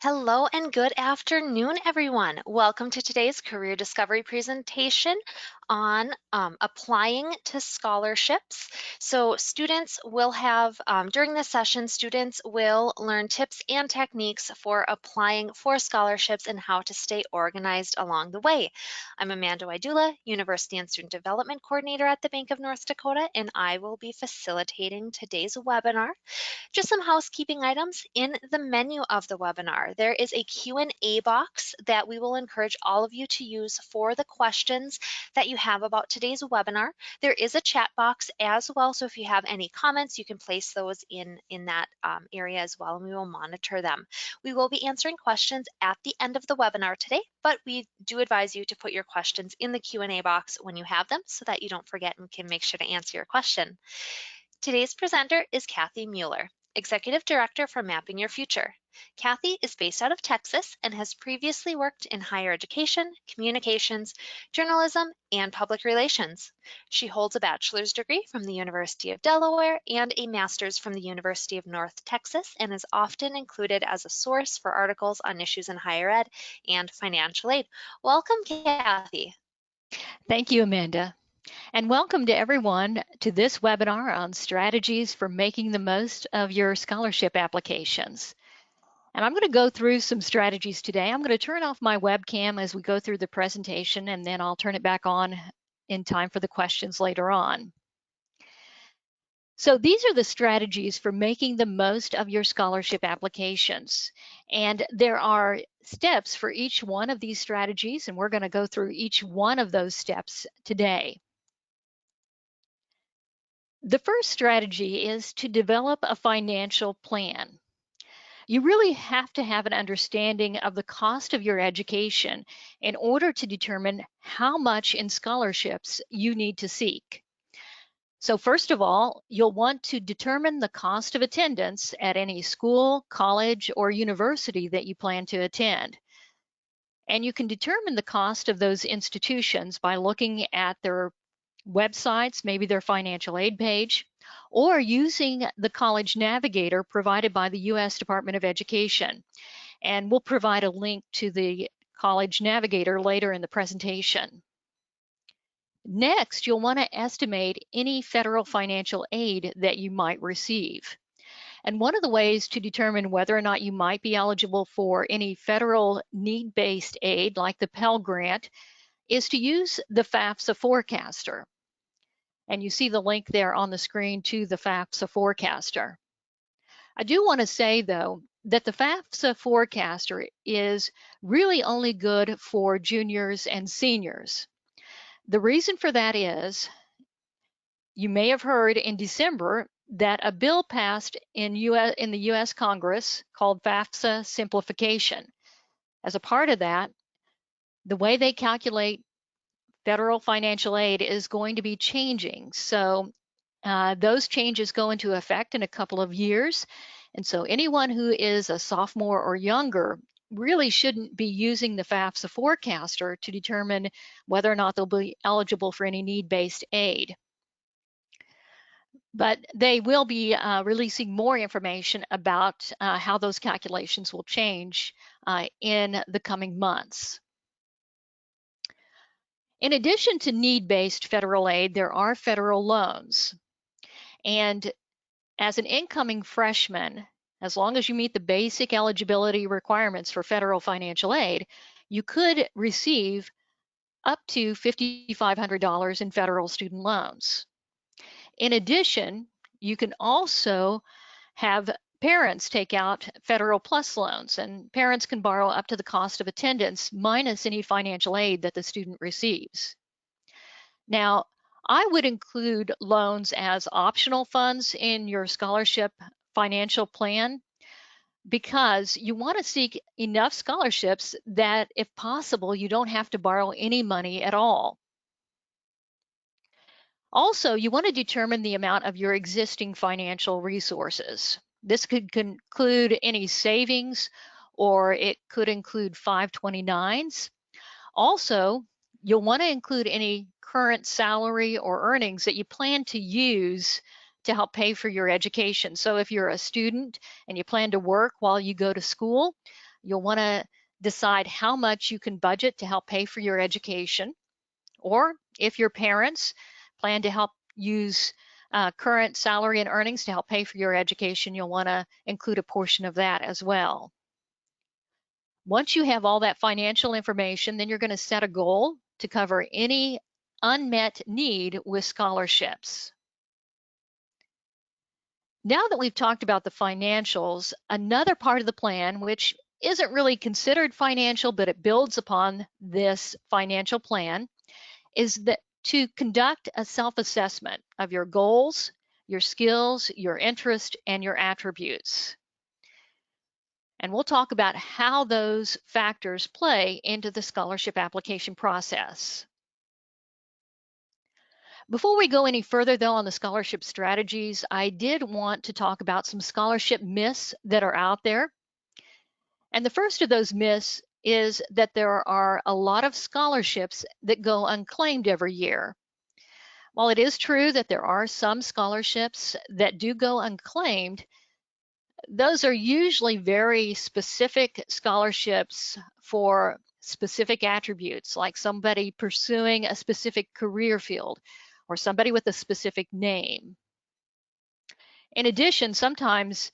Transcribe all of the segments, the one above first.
Hello and good afternoon, everyone. Welcome to today's Career Discovery presentation on applying to scholarships. So students will have, during this session, students will learn tips and techniques for applying for scholarships and how to stay organized along the way. I'm Amanda Wydula, University and Student Development Coordinator at the Bank of North Dakota, and I will be facilitating today's webinar. Just some housekeeping items in the menu of the webinar. There is a Q&A box that we will encourage all of you to use for the questions that you have about today's webinar. There is a chat box as well, so if you have any comments, you can place those in that area as well, and we will monitor them. We will be answering questions at the end of the webinar today, but we do advise you to put your questions in the Q&A box when you have them so that you don't forget and can make sure to answer your question. Today's presenter is Kathy Mueller, Executive Director for Mapping Your Future. Kathy is based out of Texas and has previously worked in higher education, communications, journalism, and public relations. She holds a bachelor's degree from the University of Delaware and a master's from the University of North Texas, and is often included as a source for articles on issues in higher ed and financial aid. Welcome, Kathy. Thank you, Amanda. And welcome to everyone to this webinar on strategies for making the most of your scholarship applications. And I'm going to go through some strategies today. I'm going to turn off my webcam as we go through the presentation, and then I'll turn it back on in time for the questions later on. So these are the strategies for making the most of your scholarship applications. And there are steps for each one of these strategies, and we're going to go through each one of those steps today. The first strategy is to develop a financial plan. You really have to have an understanding of the cost of your education in order to determine how much in scholarships you need to seek. So first of all, you'll want to determine the cost of attendance at any school, college, or university that you plan to attend. And you can determine the cost of those institutions by looking at their websites, maybe their financial aid page, or using the College Navigator provided by the U.S. Department of Education. And we'll provide a link to the College Navigator later in the presentation. Next, you'll want to estimate any federal financial aid that you might receive. And one of the ways to determine whether or not you might be eligible for any federal need-based aid, like the Pell Grant, is to use the FAFSA forecaster. And you see the link there on the screen to the FAFSA forecaster. I do want to say, though, that the FAFSA forecaster is really only good for juniors and seniors. The reason for that is, you may have heard in December that a bill passed in the US Congress called FAFSA simplification. As a part of that, the way they calculate federal financial aid is going to be changing. So those changes go into effect in a couple of years. And so anyone who is a sophomore or younger really shouldn't be using the FAFSA forecaster to determine whether or not they'll be eligible for any need-based aid. But they will be releasing more information about how those calculations will change in the coming months. In addition to need-based federal aid, there are federal loans. And as an incoming freshman, as long as you meet the basic eligibility requirements for federal financial aid, you could receive up to $5,500 in federal student loans. In addition, you can also have parents take out Federal Plus loans, and parents can borrow up to the cost of attendance minus any financial aid that the student receives. Now, I would include loans as optional funds in your scholarship financial plan because you want to seek enough scholarships that, if possible, you don't have to borrow any money at all. Also, you want to determine the amount of your existing financial resources. This could include any savings, or it could include 529s. Also, you'll want to include any current salary or earnings that you plan to use to help pay for your education. So if you're a student and you plan to work while you go to school, You'll want to decide how much you can budget to help pay for your education, or if your parents plan to help use current salary and earnings to help pay for your education, you'll want to include a portion of that as well. Once you have all that financial information, then you're going to set a goal to cover any unmet need with scholarships. Now that we've talked about the financials, another part of the plan, which isn't really considered financial, but it builds upon this financial plan, is that to conduct a self-assessment of your goals, your skills, your interest, and your attributes. And we'll talk about how those factors play into the scholarship application process. Before we go any further, though, on the scholarship strategies, I did want to talk about some scholarship myths that are out there. And the first of those myths is that there are a lot of scholarships that go unclaimed every year. While it is true that there are some scholarships that do go unclaimed, those are usually very specific scholarships for specific attributes, like somebody pursuing a specific career field or somebody with a specific name. In addition, sometimes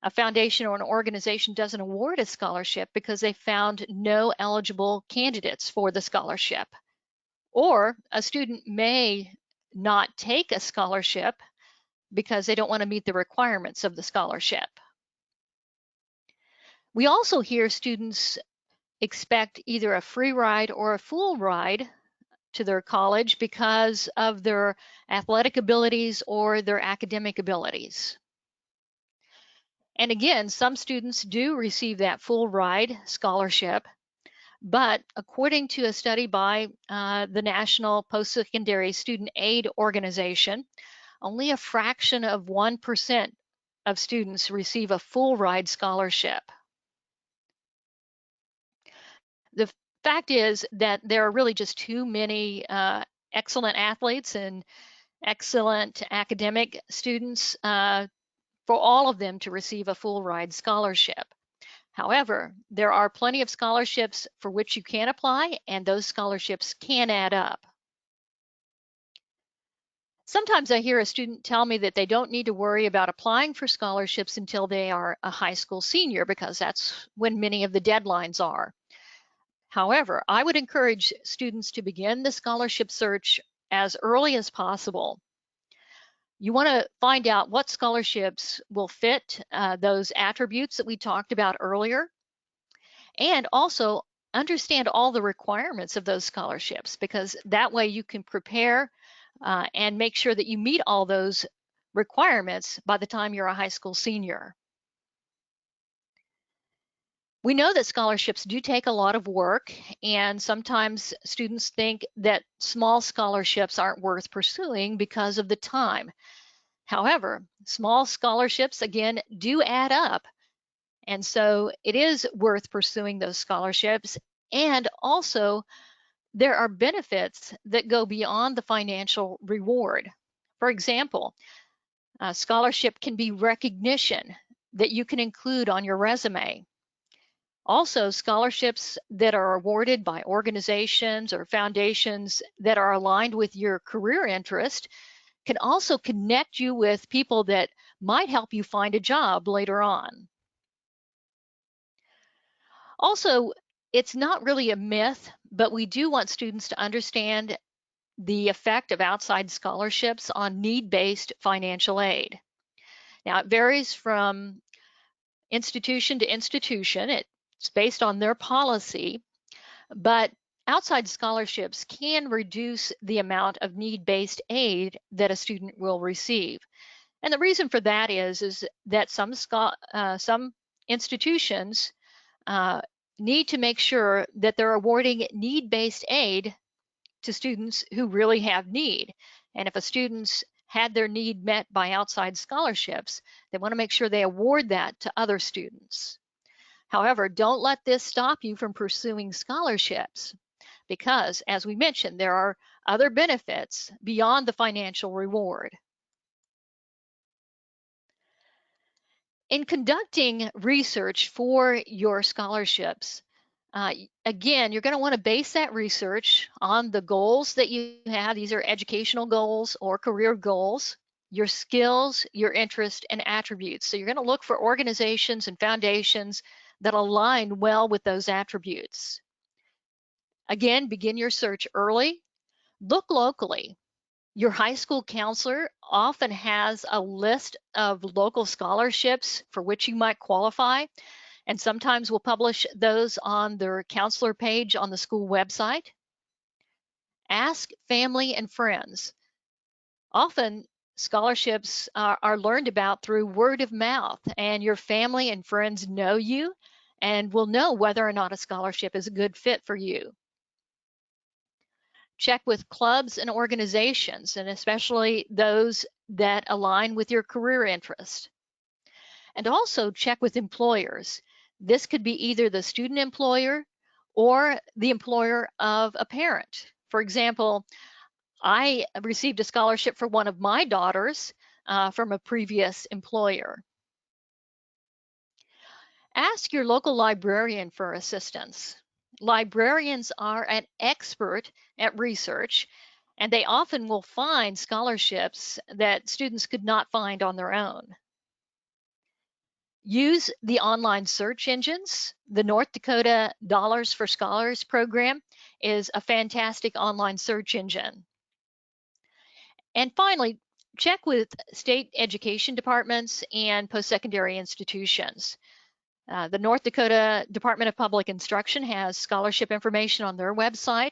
a foundation or an organization doesn't award a scholarship because they found no eligible candidates for the scholarship. Or a student may not take a scholarship because they don't want to meet the requirements of the scholarship. We also hear students expect either a free ride or a full ride to their college because of their athletic abilities or their academic abilities. And again, some students do receive that full ride scholarship, but according to a study by the National Postsecondary Student Aid Organization, only a fraction of 1% of students receive a full ride scholarship. The fact is that there are really just too many excellent athletes and excellent academic students for all of them to receive a full ride scholarship. However, there are plenty of scholarships for which you can apply, and those scholarships can add up. Sometimes I hear a student tell me that they don't need to worry about applying for scholarships until they are a high school senior because that's when many of the deadlines are. However, I would encourage students to begin the scholarship search as early as possible. You want to find out what scholarships will fit those attributes that we talked about earlier, and also understand all the requirements of those scholarships, because that way you can prepare and make sure that you meet all those requirements by the time you're a high school senior. We know that scholarships do take a lot of work, and sometimes students think that small scholarships aren't worth pursuing because of the time. However, small scholarships, again, do add up. And so it is worth pursuing those scholarships. And also, there are benefits that go beyond the financial reward. For example, a scholarship can be recognition that you can include on your resume. Also, scholarships that are awarded by organizations or foundations that are aligned with your career interest can also connect you with people that might help you find a job later on. Also, it's not really a myth, but we do want students to understand the effect of outside scholarships on need-based financial aid. Now, it varies from institution to institution. It's based on their policy, but outside scholarships can reduce the amount of need-based aid that a student will receive. And the reason for that is that some institutions need to make sure that they're awarding need-based aid to students who really have need. And if a student's had their need met by outside scholarships, they want to make sure they award that to other students. However, don't let this stop you from pursuing scholarships because, as we mentioned, there are other benefits beyond the financial reward. In conducting research for your scholarships, again, you're going to want to base that research on the goals that you have. These are educational goals or career goals, your skills, your interest, and attributes. So you're going to look for organizations and foundations that align well with those attributes. Again, begin your search early. Look locally. Your high school counselor often has a list of local scholarships for which you might qualify, and sometimes will publish those on their counselor page on the school website. Ask family and friends. Often, scholarships are learned about through word of mouth, and your family and friends know you and will know whether or not a scholarship is a good fit for you. Check with clubs and organizations, and especially those that align with your career interest. And also check with employers. This could be either the student employer or the employer of a parent. For example, I received a scholarship for one of my daughters from a previous employer. Ask your local librarian for assistance. Librarians are an expert at research, and they often will find scholarships that students could not find on their own. Use the online search engines. The North Dakota Dollars for Scholars program is a fantastic online search engine. And finally, check with state education departments and postsecondary institutions. The North Dakota Department of Public Instruction has scholarship information on their website,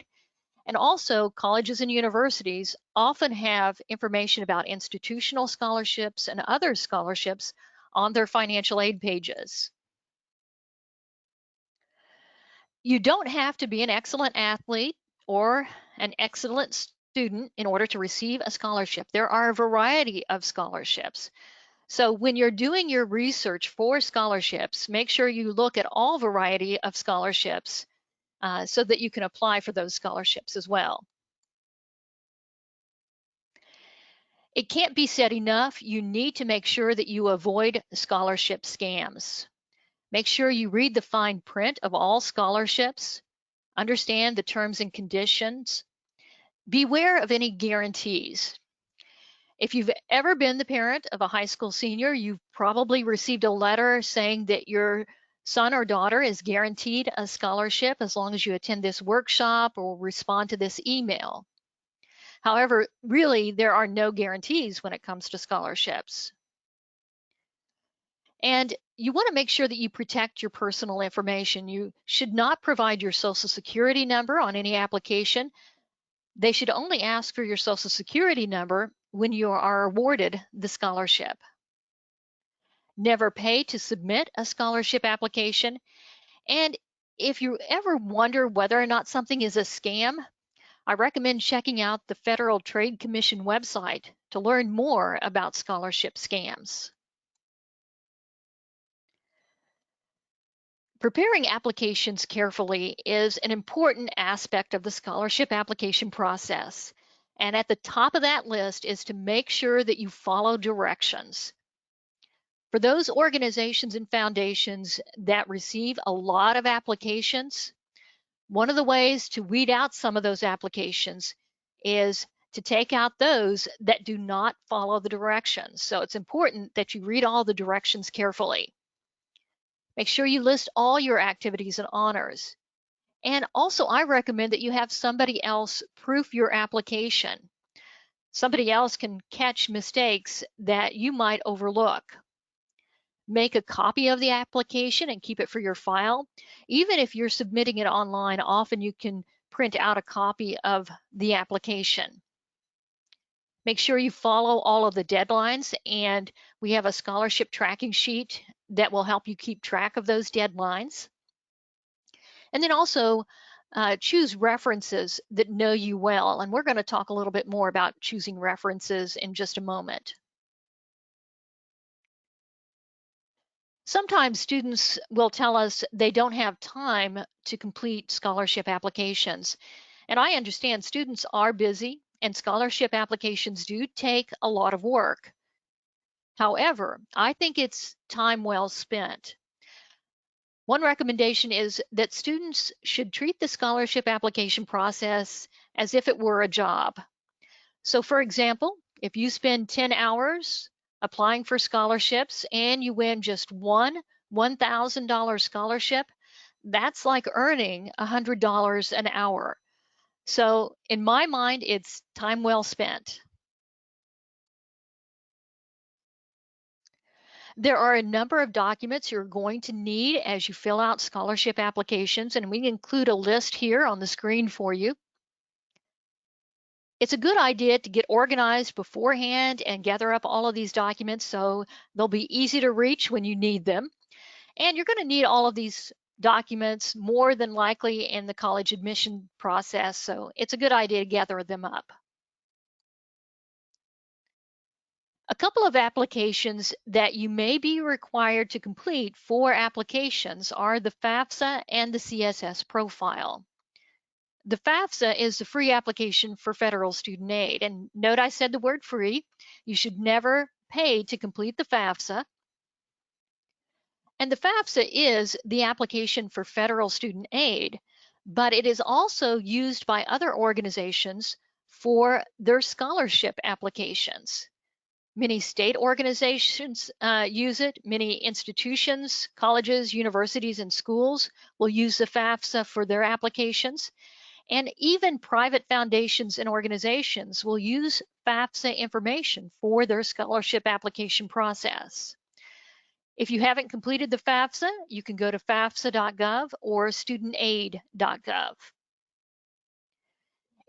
and also colleges and universities often have information about institutional scholarships and other scholarships on their financial aid pages. You don't have to be an excellent athlete or an excellent student in order to receive a scholarship. There are a variety of scholarships. So when you're doing your research for scholarships, make sure you look at all variety of scholarships so that you can apply for those scholarships as well. It can't be said enough, you need to make sure that you avoid scholarship scams. Make sure you read the fine print of all scholarships, understand the terms and conditions, beware of any guarantees. If you've ever been the parent of a high school senior, you've probably received a letter saying that your son or daughter is guaranteed a scholarship as long as you attend this workshop or respond to this email. However, really, there are no guarantees when it comes to scholarships. And you want to make sure that you protect your personal information. You should not provide your social security number on any application. They should only ask for your social security number when you are awarded the scholarship. Never pay to submit a scholarship application. And if you ever wonder whether or not something is a scam, I recommend checking out the Federal Trade Commission website to learn more about scholarship scams. Preparing applications carefully is an important aspect of the scholarship application process. And at the top of that list is to make sure that you follow directions. For those organizations and foundations that receive a lot of applications, one of the ways to weed out some of those applications is to take out those that do not follow the directions. So it's important that you read all the directions carefully. Make sure you list all your activities and honors. And also, I recommend that you have somebody else proof your application. Somebody else can catch mistakes that you might overlook. Make a copy of the application and keep it for your file. Even if you're submitting it online, often you can print out a copy of the application. Make sure you follow all of the deadlines, and we have a scholarship tracking sheet that will help you keep track of those deadlines. And then also choose references that know you well. And we're going to talk a little bit more about choosing references in just a moment. Sometimes students will tell us they don't have time to complete scholarship applications. And I understand students are busy and scholarship applications do take a lot of work. However, I think it's time well spent. One recommendation is that students should treat the scholarship application process as if it were a job. So for example, if you spend 10 hours applying for scholarships and you win just one $1,000 scholarship, that's like earning $100 an hour. So in my mind, it's time well spent. There are a number of documents you're going to need as you fill out scholarship applications, and we include a list here on the screen for you. It's a good idea to get organized beforehand and gather up all of these documents so they'll be easy to reach when you need them. And you're going to need all of these documents more than likely in the college admission process, so it's a good idea to gather them up. A couple of applications that you may be required to complete for applications are the FAFSA and the CSS Profile. The FAFSA is the free application for federal student aid. And note I said the word free. You should never pay to complete the FAFSA. And the FAFSA is the application for federal student aid, but it is also used by other organizations for their scholarship applications. Many state organizations use it. Many institutions, colleges, universities, and schools will use the FAFSA for their applications. And even private foundations and organizations will use FAFSA information for their scholarship application process. If you haven't completed the FAFSA, you can go to fafsa.gov or studentaid.gov.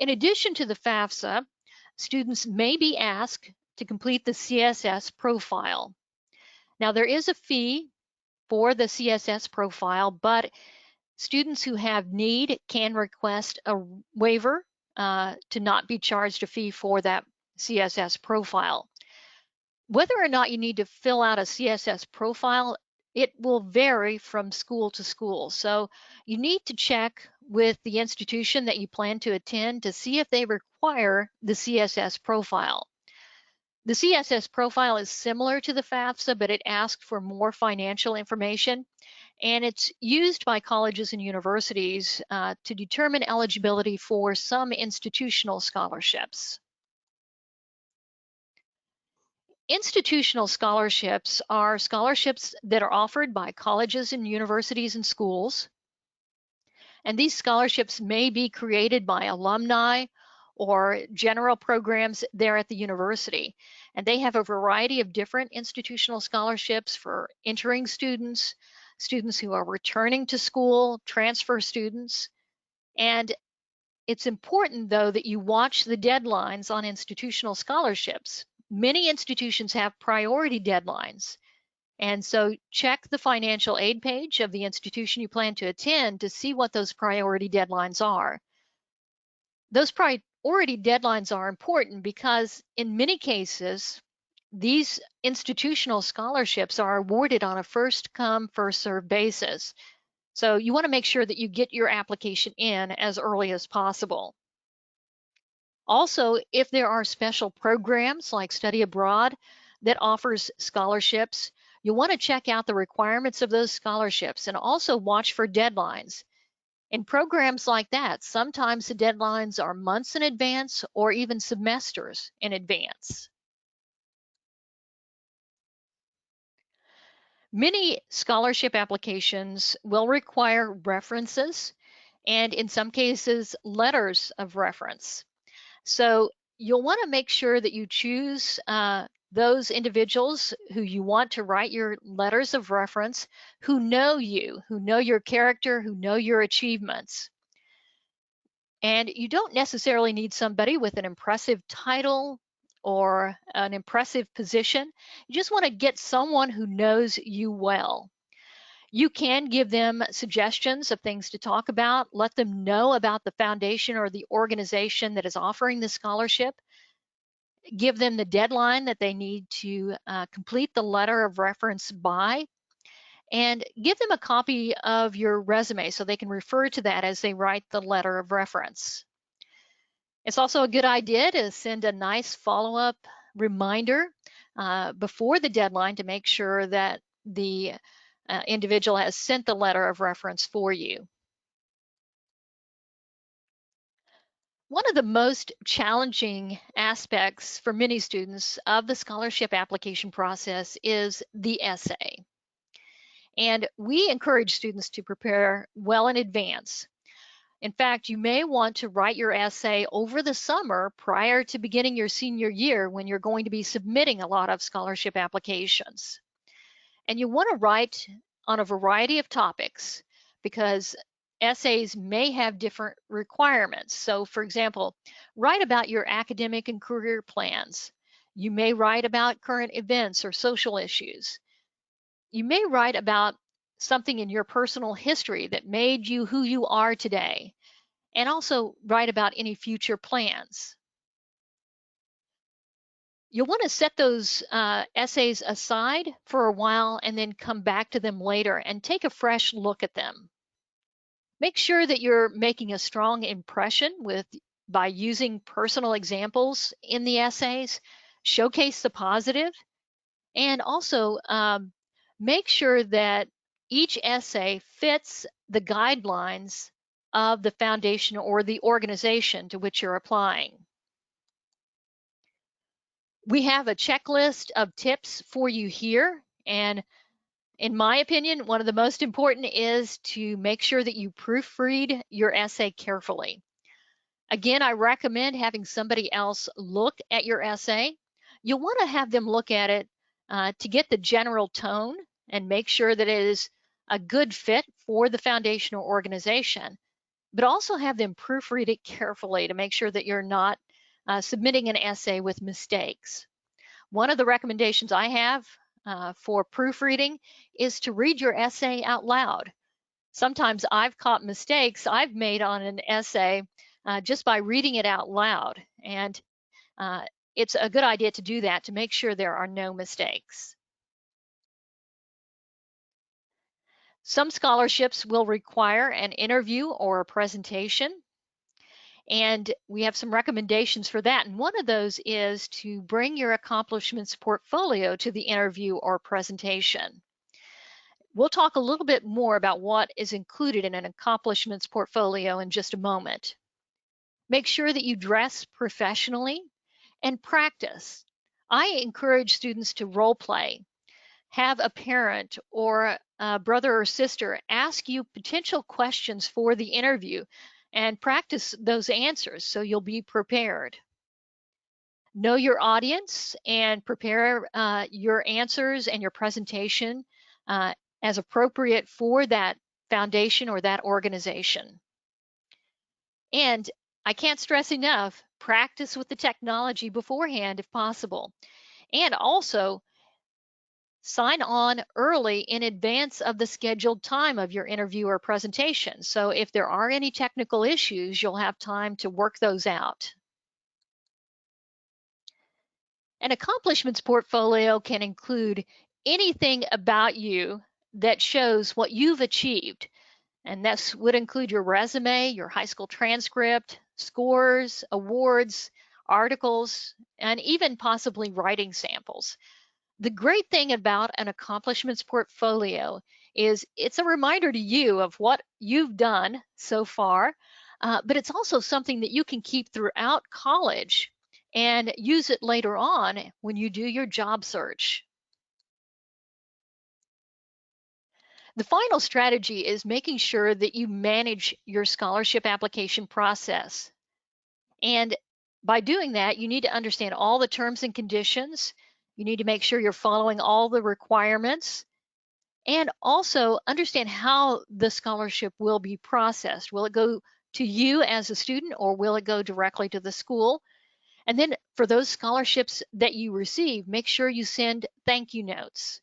In addition to the FAFSA, students may be asked to complete the CSS profile. Now, there is a fee for the CSS profile, but students who have need can request a waiver to not be charged a fee for that CSS profile. Whether or not you need to fill out a CSS profile, it will vary from school to school. So you need to check with the institution that you plan to attend to see if they require the CSS profile. The CSS profile is similar to the FAFSA, but it asks for more financial information. And it's used by colleges and universities to determine eligibility for some institutional scholarships. Institutional scholarships are scholarships that are offered by colleges and universities and schools. And these scholarships may be created by alumni or general programs there at the university. And they have a variety of different institutional scholarships for entering students, students who are returning to school, transfer students. And it's important, though, that you watch the deadlines on institutional scholarships. Many institutions have priority deadlines. And so check the financial aid page of the institution you plan to attend to see what those priority deadlines are. Those priority deadlines are important because in many cases, these institutional scholarships are awarded on a first come, first served basis. So you want to make sure that you get your application in as early as possible. Also, if there are special programs like study abroad that offers scholarships, you'll want to check out the requirements of those scholarships and also watch for deadlines. In programs like that, sometimes the deadlines are months in advance or even semesters in advance. Many scholarship applications will require references and in some cases, letters of reference. So you'll want to make sure that you choose those individuals who you want to write your letters of reference, who know you, who know your character, who know your achievements. And you don't necessarily need somebody with an impressive title or an impressive position. You just want to get someone who knows you well. You can give them suggestions of things to talk about, let them know about the foundation or the organization that is offering the scholarship, give them the deadline that they need to complete the letter of reference by, and give them a copy of your resume so they can refer to that as they write the letter of reference. It's also a good idea to send a nice follow-up reminder before the deadline to make sure that the individual has sent the letter of reference for you. One of the most challenging aspects for many students of the scholarship application process is the essay. And we encourage students to prepare well in advance. In fact, you may want to write your essay over the summer prior to beginning your senior year when you're going to be submitting a lot of scholarship applications. And you want to write on a variety of topics because essays may have different requirements. So for example, write about your academic and career plans. You may write about current events or social issues. You may write about something in your personal history that made you who you are today, and also write about any future plans. You'll want to set those essays aside for a while and then come back to them later and take a fresh look at them. Make sure that you're making a strong impression by using personal examples in the essays. Showcase the positive, and also make sure that each essay fits the guidelines of the foundation or the organization to which you're applying. We have a checklist of tips for you here, and in my opinion, one of the most important is to make sure that you proofread your essay carefully. Again, I recommend having somebody else look at your essay. You'll want to have them look at it to get the general tone and make sure that it is a good fit for the foundation or organization, but also have them proofread it carefully to make sure that you're not submitting an essay with mistakes. One of the recommendations I have for proofreading is to read your essay out loud. Sometimes I've caught mistakes I've made on an essay just by reading it out loud, and it's a good idea to do that to make sure there are no mistakes. Some scholarships will require an interview or a presentation, and we have some recommendations for that. And one of those is to bring your accomplishments portfolio to the interview or presentation. We'll talk a little bit more about what is included in an accomplishments portfolio in just a moment. Make sure that you dress professionally and practice. I encourage students to role play. Have a parent or a brother or sister ask you potential questions for the interview and practice those answers so you'll be prepared. Know your audience and prepare your answers and your presentation as appropriate for that foundation or that organization. And I can't stress enough, practice with the technology beforehand if possible. And also sign on early in advance of the scheduled time of your interview or presentation. So if there are any technical issues, you'll have time to work those out. An accomplishments portfolio can include anything about you that shows what you've achieved. And this would include your resume, your high school transcript, scores, awards, articles, and even possibly writing samples. The great thing about an accomplishments portfolio is it's a reminder to you of what you've done so far, but it's also something that you can keep throughout college and use it later on when you do your job search. The final strategy is making sure that you manage your scholarship application process. And by doing that, you need to understand all the terms and conditions. You need to make sure you're following all the requirements, and also understand how the scholarship will be processed. Will it go to you as a student, or will it go directly to the school? And then for those scholarships that you receive, make sure you send thank you notes.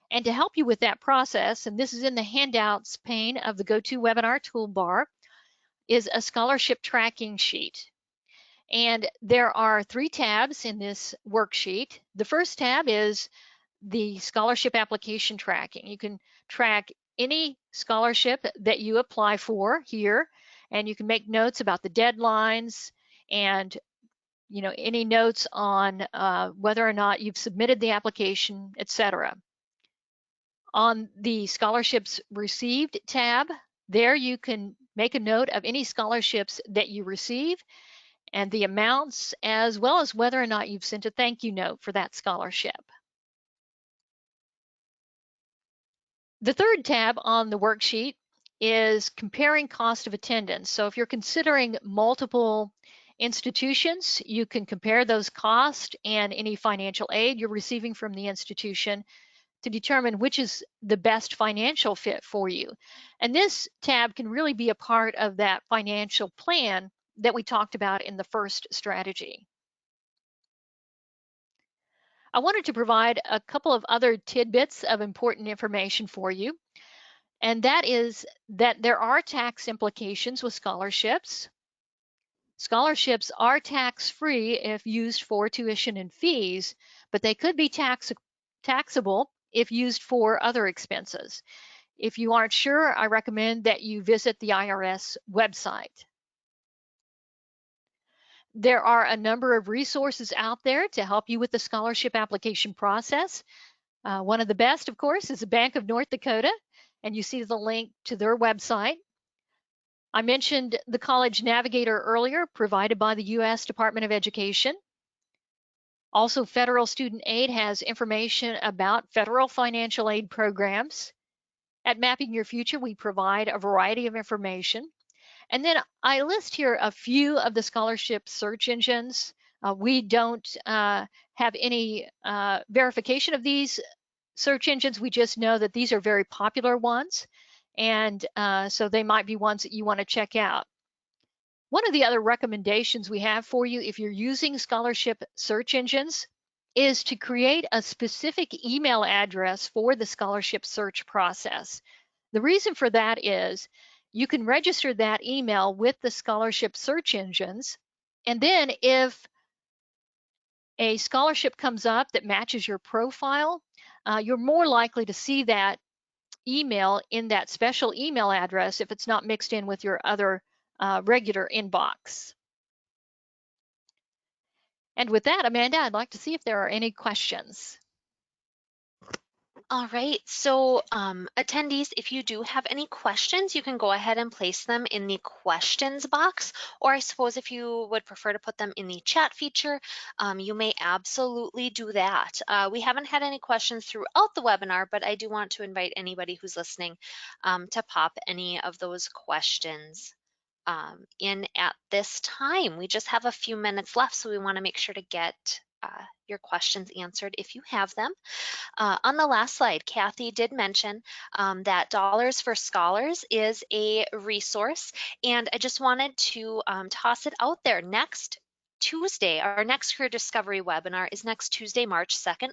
And to help you with that process, and this is in the handouts pane of the GoToWebinar toolbar, is a scholarship tracking sheet. And there are 3 tabs in this worksheet. The first tab is the scholarship application tracking. You can track any scholarship that you apply for here, and you can make notes about the deadlines and any notes on whether or not you've submitted the application, etc. On the scholarships received tab, there you can make a note of any scholarships that you receive and the amounts, as well as whether or not you've sent a thank you note for that scholarship. The third tab on the worksheet is comparing cost of attendance. So if you're considering multiple institutions, you can compare those costs and any financial aid you're receiving from the institution to determine which is the best financial fit for you. And this tab can really be a part of that financial plan that we talked about in the first strategy. I wanted to provide a couple of other tidbits of important information for you, and that is that there are tax implications with scholarships. Scholarships are tax-free if used for tuition and fees, but they could be taxable if used for other expenses. If you aren't sure, I recommend that you visit the IRS website. There are a number of resources out there to help you with the scholarship application process. One of the best, of course, is the Bank of North Dakota, and you see the link to their website. I mentioned the College Navigator earlier, provided by the U.S. Department of Education. Also, Federal Student Aid has information about federal financial aid programs. At Mapping Your Future, we provide a variety of information. And then I list here a few of the scholarship search engines. We don't have any verification of these search engines. We just know that these are very popular ones. And so they might be ones that you want to check out. One of the other recommendations we have for you if you're using scholarship search engines is to create a specific email address for the scholarship search process. The reason for that is you can register that email with the scholarship search engines, and then if a scholarship comes up that matches your profile, you're more likely to see that email in that special email address if it's not mixed in with your other regular inbox. And with that, Amanda, I'd like to see if there are any questions. All right, so attendees, if you do have any questions, you can go ahead and place them in the questions box, or I suppose if you would prefer to put them in the chat feature, you may absolutely do that. We haven't had any questions throughout the webinar, but I do want to invite anybody who's listening to pop any of those questions in at this time. We just have a few minutes left, so we want to make sure to get your questions answered if you have them. On the last slide, Kathy did mention that Dollars for Scholars is a resource, and I just wanted to toss it out there. Next Tuesday, our next Career Discovery webinar is next Tuesday, March 2nd.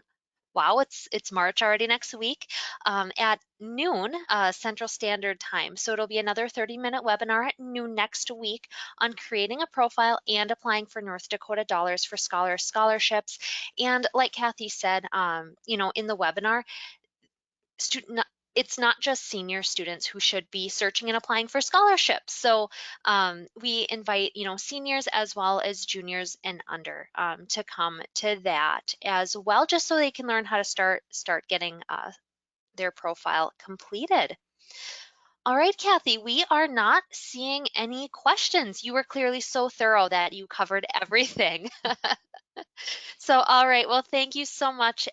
Wow, it's March already next week at noon Central Standard Time. So it'll be another 30-minute webinar at noon next week on creating a profile and applying for North Dakota Dollars for Scholars scholarships. And like Kathy said, in the webinar, it's not just senior students who should be searching and applying for scholarships. So we invite, seniors as well as juniors and under to come to that as well, just so they can learn how to start getting their profile completed. All right, Kathy, we are not seeing any questions. You were clearly so thorough that you covered everything. So, all right. Well, thank you so much,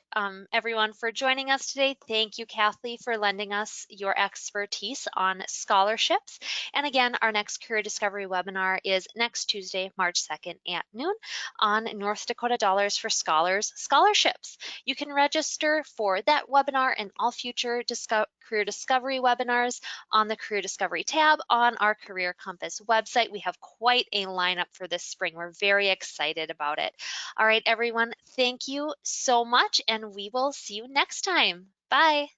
everyone, for joining us today. Thank you, Kathleen, for lending us your expertise on scholarships. And again, our next Career Discovery webinar is next Tuesday, March 2nd at noon on North Dakota Dollars for Scholars scholarships. You can register for that webinar and all future Career Discovery webinars on the Career Discovery tab on our Career Compass website. We have quite a lineup for this spring. We're very excited about it. All right, everyone, thank you so much, and we will see you next time. Bye.